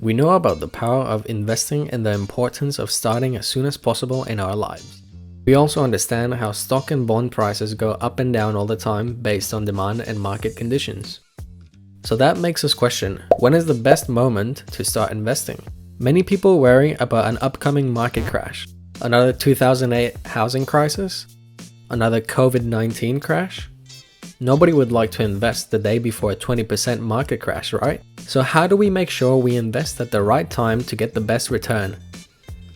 We know about the power of investing and the importance of starting as soon as possible in our lives. We also understand how stock and bond prices go up and down all the time based on demand and market conditions. So that makes us question, when is the best moment to start investing? Many people worry about an upcoming market crash, another 2008 housing crisis, another COVID-19 crash. Nobody would like to invest the day before a 20% market crash, right? So how do we make sure we invest at the right time to get the best return?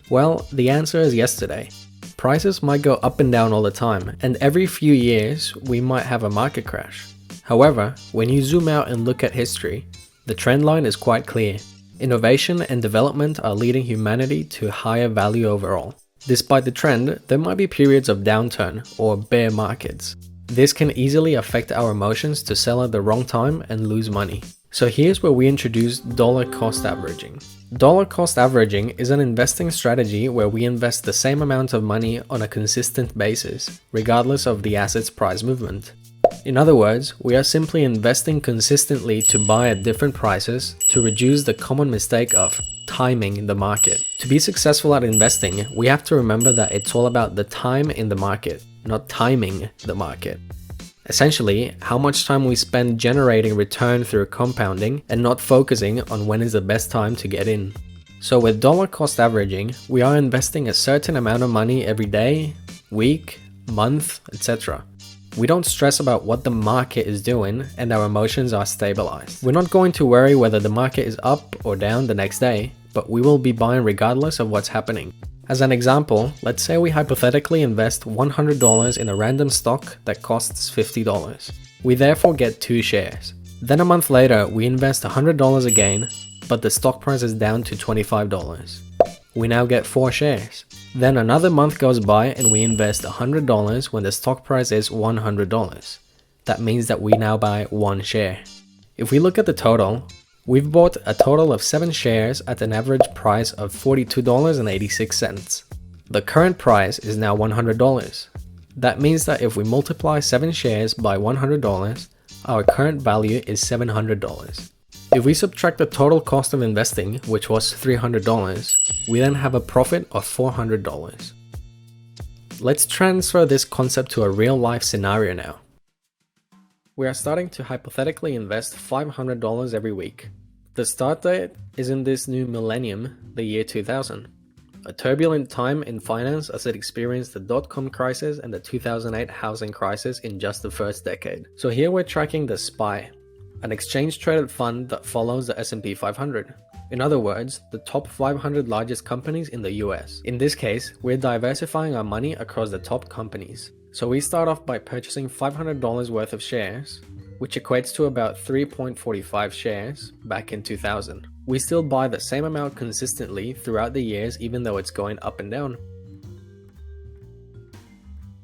Well, the answer is yesterday. Prices might go up and down all the time, and every few years we might have a market crash. However, when you zoom out and look at history, the trend line is quite clear. Innovation and development are leading humanity to higher value overall. Despite the trend, there might be periods of downturn or bear markets. This can easily affect our emotions to sell at the wrong time and lose money. So here's where we introduce dollar cost averaging. Dollar cost averaging is an investing strategy where we invest the same amount of money on a consistent basis, regardless of the asset's price movement. In other words, we are simply investing consistently to buy at different prices to reduce the common mistake of timing the market. To be successful at investing, we have to remember that it's all about the time in the market, not timing the market. Essentially, how much time we spend generating return through compounding and not focusing on when is the best time to get in. So with dollar cost averaging, we are investing a certain amount of money every day, week, month, etc. We don't stress about what the market is doing and our emotions are stabilized. We're not going to worry whether the market is up or down the next day, but we will be buying regardless of what's happening. As an example, let's say we hypothetically invest $100 in a random stock that costs $50. We therefore get 2 shares. Then a month later, we invest $100 again, but the stock price is down to $25. We now get 4 shares. Then another month goes by and we invest $100 when the stock price is $100. That means that we now buy 1 share. If we look at the total, we've bought a total of 7 shares at an average price of $42.86. The current price is now $100. That means that if we multiply 7 shares by $100, our current value is $700. If we subtract the total cost of investing, which was $300, we then have a profit of $400. Let's transfer this concept to a real-life scenario now. We are starting to hypothetically invest $500 every week. The start date is in this new millennium, the year 2000. A turbulent time in finance as it experienced the dot-com crisis and the 2008 housing crisis in just the first decade. So here we're tracking the SPY, an exchange-traded fund that follows the S&P 500. In other words, the top 500 largest companies in the US. In this case, we're diversifying our money across the top companies. So we start off by purchasing $500 worth of shares, which equates to about 3.45 shares back in 2000. We still buy the same amount consistently throughout the years even though it's going up and down.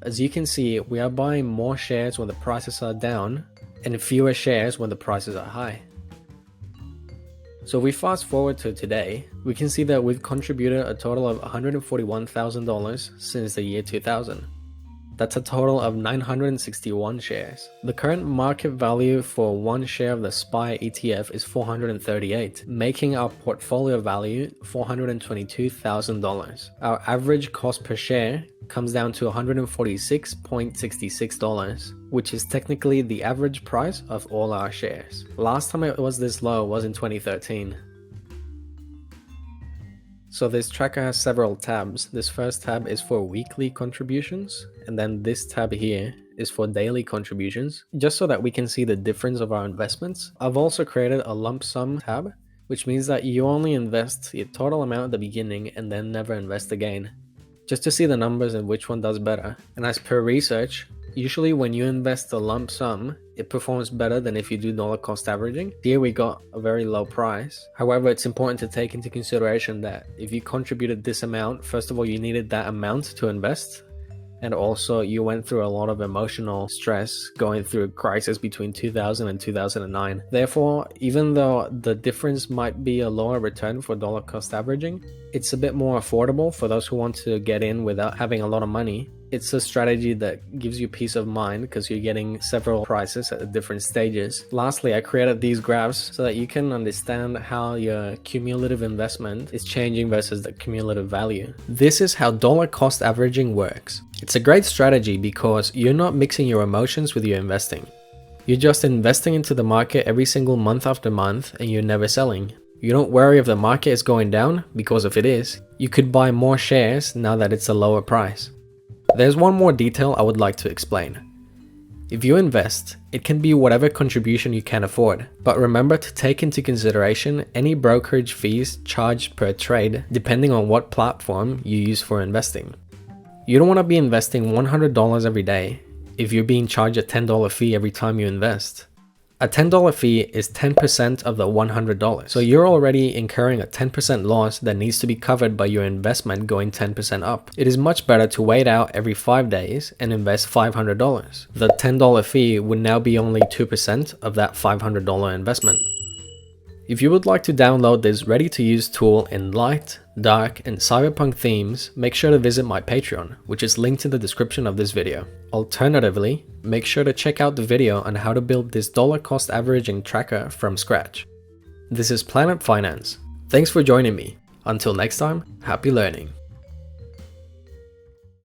As you can see, we are buying more shares when the prices are down and fewer shares when the prices are high. So if we fast forward to today, we can see that we've contributed a total of $141,000 since the year 2000. That's a total of 961 shares. The current market value for 1 share of the SPY ETF is $438, making our portfolio value $422,000. Our average cost per share comes down to $146.66, which is technically the average price of all our shares. Last time it was this low was in 2013. So this tracker has several tabs. This first tab is for weekly contributions, and then this tab here is for daily contributions, just so that we can see the difference of our investments. I've also created a lump sum tab, which means that you only invest the total amount at the beginning and then never invest again, just to see the numbers and which one does better. And as per research, usually when you invest a lump sum, it performs better than if you do dollar cost averaging. Here we got a very low price. However, it's important to take into consideration that if you contributed this amount, first of all, you needed that amount to invest. And also you went through a lot of emotional stress going through a crisis between 2000 and 2009. Therefore, even though the difference might be a lower return for dollar cost averaging, it's a bit more affordable for those who want to get in without having a lot of money. It's a strategy that gives you peace of mind because you're getting several prices at different stages. Lastly, I created these graphs so that you can understand how your cumulative investment is changing versus the cumulative value. This is how dollar cost averaging works. It's a great strategy because you're not mixing your emotions with your investing. You're just investing into the market every single month after month and you're never selling. You don't worry if the market is going down, because if it is, you could buy more shares now that it's a lower price. There's one more detail I would like to explain. If you invest, it can be whatever contribution you can afford, but remember to take into consideration any brokerage fees charged per trade depending on what platform you use for investing. You don't want to be investing $100 every day if you're being charged a $10 fee every time you invest. A $10 fee is 10% of the $100, so you're already incurring a 10% loss that needs to be covered by your investment going 10% up. It is much better to wait out every 5 days and invest $500. The $10 fee would now be only 2% of that $500 investment. If you would like to download this ready-to-use tool in light, dark, and cyberpunk themes, make sure to visit my Patreon, which is linked in the description of this video. Alternatively, make sure to check out the video on how to build this dollar cost averaging tracker from scratch. This is Planet Finance. Thanks for joining me. Until next time, happy learning.